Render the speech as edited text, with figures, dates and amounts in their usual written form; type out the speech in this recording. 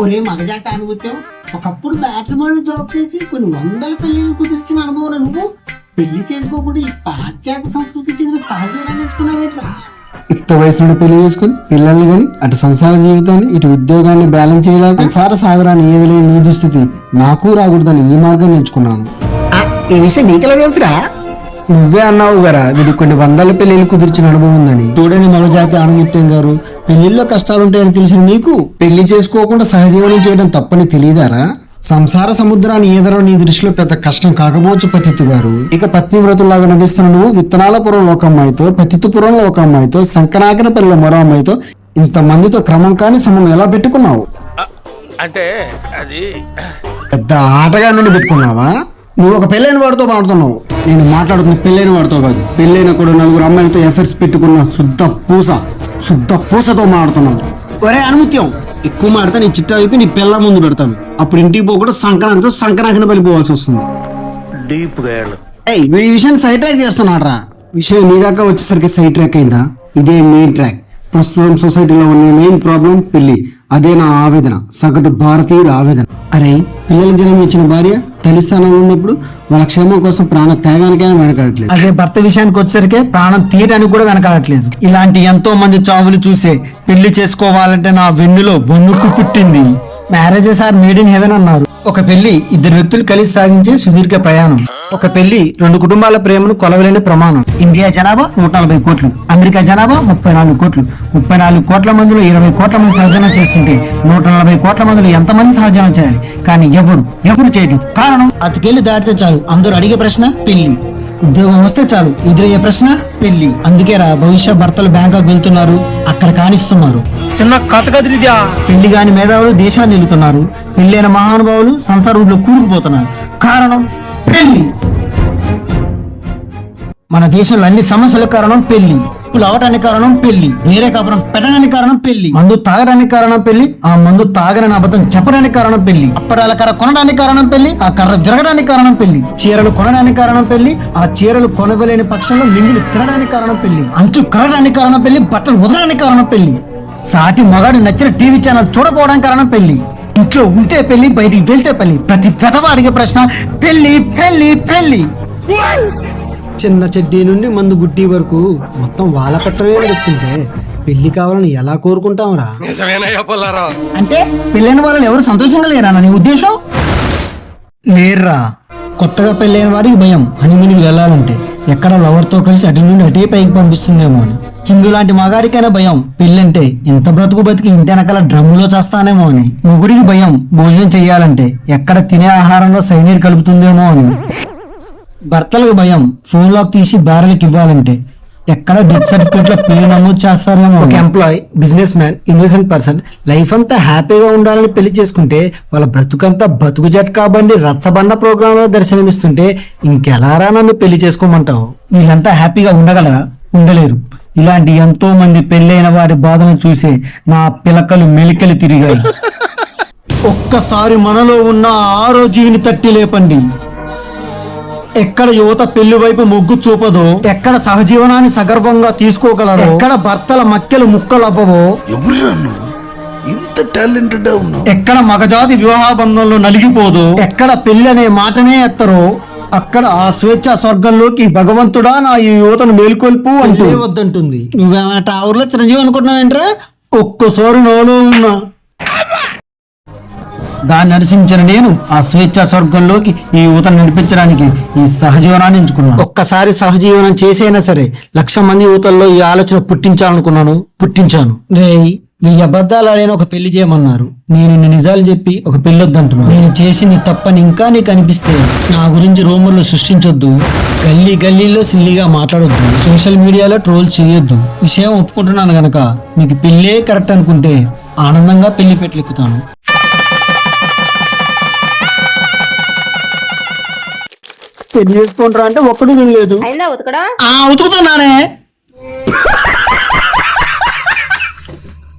ఒరే మగజాతి అనుభూతం, ఒకప్పుడు matrimony job చేసి కొన్ని వందల పెళ్లిని కుదిర్చిన అనుభవం నువ్వు పెళ్లి చేసుకోకుండా ఈ పాశ్చాత్య సంస్కృతి చెందిన సహజీవనాన్ని నేర్చుకున్నావేట్రా? యుక్త వయసులో పెళ్లి చేసుకుని పిల్లల్ని గాని అటు సంసార జీవితాన్ని ఇటు ఉద్యోగాన్ని బ్యాలెన్స్ చేయలేక సంసార సాగరాన్ని ఏదలేని నీ దుస్థితి నాకు రాకూడదని ఈ మార్గం నేర్చుకున్నాను. ఈ విషయం నీకెలా తెలుసురా? నువ్వే అన్నావు గారా వీడు కొన్ని వందల పెళ్లిళ్ళు కుదిర్చిన అనుభవం ఉందని. చూడని మగజాతి ఆణిముత్యం గారు, పెళ్లిల్లో కష్టాలుంటాయని తెలిసిన నీకు పెళ్లి చేసుకోకుండా సహజీవనం చేయడం తప్పని తెలియదారా? సంసార సముద్రాన్ని ఈదరం నీ దృష్టిలో పెద్ద కష్టం కాకపోవచ్చు పతిత్తు గారు. ఇక పత్నివ్రతులాగా నటిస్తున్న నువ్వు విత్తనాలపురంలో ఒక అమ్మాయితో, పతిత్తుపురంలో ఒక అమ్మాయితో, శంకనాకినపల్లిలో మరో అమ్మాయితో ఇంతమందితో క్రమం కాని సంబంధం ఎలా పెట్టుకున్నావు? అంటే అది పెద్ద ఆటగా నుండి పెట్టుకున్నావా? నువ్వు ఒక పెళ్ళైన వాడితో మాట్లాడుతున్నావు. నేను మాట్లాడుతున్న పెళ్ళైన వాడితో కాదు, పెళ్ళైన కూడా నలుగురు అమ్మాయిలతో ఎఫర్ట్స్ పెట్టుకున్న శుద్ధ పూసతో మాట్లాడుతున్నావు. ఒరే అనుమత్యం, ఎక్కువ మాడితే నీ చిట్టా అయిపోయి నీ పిల్ల ముందు పెడతాను. అప్పుడు ఇంటికి పోకుండా సంక్రాంతిన వెళ్ళిపోవాల్సి వస్తుంది. డీప్ గా వెళ్ళు. వీడి విషయాన్ని సైడ్ ట్రాక్ చేస్తున్నాడ్రా. విషయం నీ దాకా వచ్చేసరికి సైడ్ ట్రాక్ అయిందా? ఇదే మెయిన్ ట్రాక్. ప్రస్తుతం సొసైటీలో ఉన్న మెయిన్ ప్రాబ్లం పెళ్లి. అదే నా ఆవేదన, సగటు భారతీయుడు ఆవేదన. అరే, పిల్లలకు జన్మ ఇచ్చిన భార్య తల్లి స్థానంలో ఉన్నప్పుడు వాళ్ళ క్షేమం కోసం ప్రాణ త్యాగానికైనా వెనకాడట్లేదు. అదే భర్త విషయానికి వచ్చేసరికి ప్రాణం తీయడానికి కూడా వెనకాడట్లేదు. ఇలాంటి ఎంతో మంది చావులు చూసే పెళ్లి చేసుకోవాలంటే నా వెన్నులో వణుకు పుట్టింది. Marriages are made in heaven అన్నారు. ఒక పెళ్లి ఇద్దరు వ్యక్తులు కలిసి సాగించే సుదీర్ఘ ప్రయాణం. ఒక పెళ్లి రెండు కుటుంబాల ప్రేమను కొలవలేని ప్రమాణం. ఇండియా జనాభా 140 కోట్లు, అమెరికా జనాభా 34 కోట్లు. 34 కోట్ల మందిలో 20 కోట్ల మంది సహజనం చేస్తుంటే 140 కోట్ల మందిలో ఎంతమంది సహజనం చేయాలి? కానీ ఎవరు చేయదు. కారణం, అతికేళ్లు దాటితే చాలు అందరూ అడిగే ప్రశ్న పెళ్లి. ఉద్యోగం వస్తే చాలు ఎదురయ్యే ప్రశ్న పెళ్లి. అందుకేరా భవిష్య భర్తలు బ్యాంకాక్ వెళ్తున్నారు, అక్కడ కానిస్తున్నారు. చిన్న కథ కదిరిద్యా. పెళ్లి కాని మేధావులు దేశాన్ని నిలుతున్నారు, పెళ్ళైన మహానుభావులు సంసార ఊళ్ళో కూరుకుపోతున్నారు. కారణం పెళ్లి. మన దేశంలో అన్ని సమస్యల కారణం పెళ్లి. అవటానికి కారణం పెళ్లి, వేరే కాపురం పెట్టడానికి కారణం పెళ్లి, మందు తాగడానికి కారణం పెళ్లి, ఆ మందు తాగని అబద్ధం చెప్పడానికి కారణం పెళ్లి, అప్పడాల కర్ర కొనడానికి కారణం పెళ్లి, ఆ కర్ర జరగడానికి కారణం పెళ్లి, చీరలు కొనడానికి కారణం పెళ్లి, ఆ చీరలు కొనవలేని పక్షంలో మింగిలి తినడానికి కారణం పెళ్లి, అంచు కరడానికి కారణం పెళ్లి, బట్టలు వదలడానికి కారణం పెళ్లి, సాటి మగాడు నచ్చిన టీవీ ఛానల్ చూడకపోవడానికి కారణం పెళ్లి, ఇంట్లో ఉంటే పెళ్లి, బయటికి వెళ్తే పెళ్లి. ప్రతి పెదవ అడిగే ప్రశ్న పెళ్లి పెళ్లి పెళ్లి. చిన్న చెడ్డీ నుండి మందు గుడ్డి వరకు మొత్తం వాళ్ళ పత్రమే నడుస్తుంటే పెళ్లి కావాలని ఎలా కోరుకుంటాంరా? అంటే పెళ్ళైన వాళ్ళు ఎవరు సంతోషంగా లేరా నీ ఉద్దేశం? లేర్రా. కొత్తగా పెళ్ళైన వాడికి భయం హనీమూన్కి వెళ్ళాలంటే ఎక్కడ లవర్తో కలిసి అటు నుండి అటే పైకి పంపిస్తుందేమో అని. హిందూ లాంటి మగాడికైనా భయం పెళ్ళంటే ఇంత బ్రతుకు బతికి ఇంటి వెనకాల డ్రమ్ములో చేస్తానేమో అని. మొగుడికి భయం భోజనం చెయ్యాలంటే ఎక్కడ తినే ఆహారంలో సైనైడ్ కలుపుతుందేమో అని. భర్తలకు భయం ఫోన్ లాక్ తీసి భార్యలకు ఇవ్వాలంటే ఎక్కడ డెత్ సర్టిఫికేట్ లో పేరు నమోదు చేస్తారేమో. ఒక employee, business man, innocent person life అంతా హ్యాపీగా ఉండాలని పెళ్లి చేసుకుంటే వాళ్ళ బ్రతుకంతా బతుకు జట్కా బండి రచ్చబండ ప్రోగ్రామ్ లో దర్శనమిస్తుంటే ఇంకెలారా నన్ను పెళ్లి చేసుకోమంటావు? వీళ్ళంతా హ్యాపీగా ఉండగలరా? ఉండలేరు. ఇలాంటి ఎంతో మంది పెళ్ళైన వారి బాధను చూసే నా పిలకలు మెలికలు తిరిగాయి. ఒక్కసారి మనలో ఉన్న ఆరో జీవిని తట్టి లేపండి. ఎక్కడ యువత పెళ్లి వైపు మొగ్గు చూపదో, ఎక్కడ సహజీవనాన్ని సగర్వంగా తీసుకోగలరో, ఎక్కడ భర్తల మక్కెలు ముక్కలవ్వవో, ఇంత టాలెంటెడ్ ఎక్కడ మగజాతి వివాహ బంధంలో నలిగిపోదో, ఎక్కడ పెళ్లి అనే మాటనే ఎత్తరో అక్కడ ఆ స్వేచ్ఛ స్వర్గంలోకి భగవంతుడా నా ఈ యువతను మేల్కొల్పు అంటే వద్దంటుంది. నువ్వేమంట ఆ ఊర్లో చిరంజీవి అనుకుంటున్నావేంట్రా? ఒక్కసారి నాలో ఉన్నా దాన్ని నడిపించిన నేను ఆ స్వేచ్ఛ స్వర్గంలోకి ఈ యువతను నడిపించడానికి ఈ సహజీవనాన్ని ఎంచుకున్నాను. ఒక్కసారి సహజీవనం చేసైనా సరే 1,00,000 మంది యువతల్లో ఈ ఆలోచన పుట్టించాలనుకున్నాను, పుట్టించాను. రే, ఈ అబద్ధాలు ఆడైన ఒక పెళ్లి చేయమన్నారు, నేను ఇన్ని నిజాలు చెప్పి ఒక పెళ్లి వద్దంటున్నాను. నేను చేసింది తప్పని ఇంకా నీకు అనిపిస్తే నా గురించి రూమర్లు సృష్టించొద్దు, గల్లీలో సిల్లిగా మాట్లాడొద్దు, సోషల్ మీడియాలో ట్రోల్ చేయొద్దు. విషయం ఒప్పుకుంటున్నాను గనక మీకు పెళ్ళే కరెక్ట్ అనుకుంటే ఆనందంగా పెళ్లి పెట్లెక్కుతాను. పెళ్లి చేసుకుంటారా అంటే ఒక్కడు వినలేదు. అయిందా ఉతకడా? ఉతుకుతున్నానే.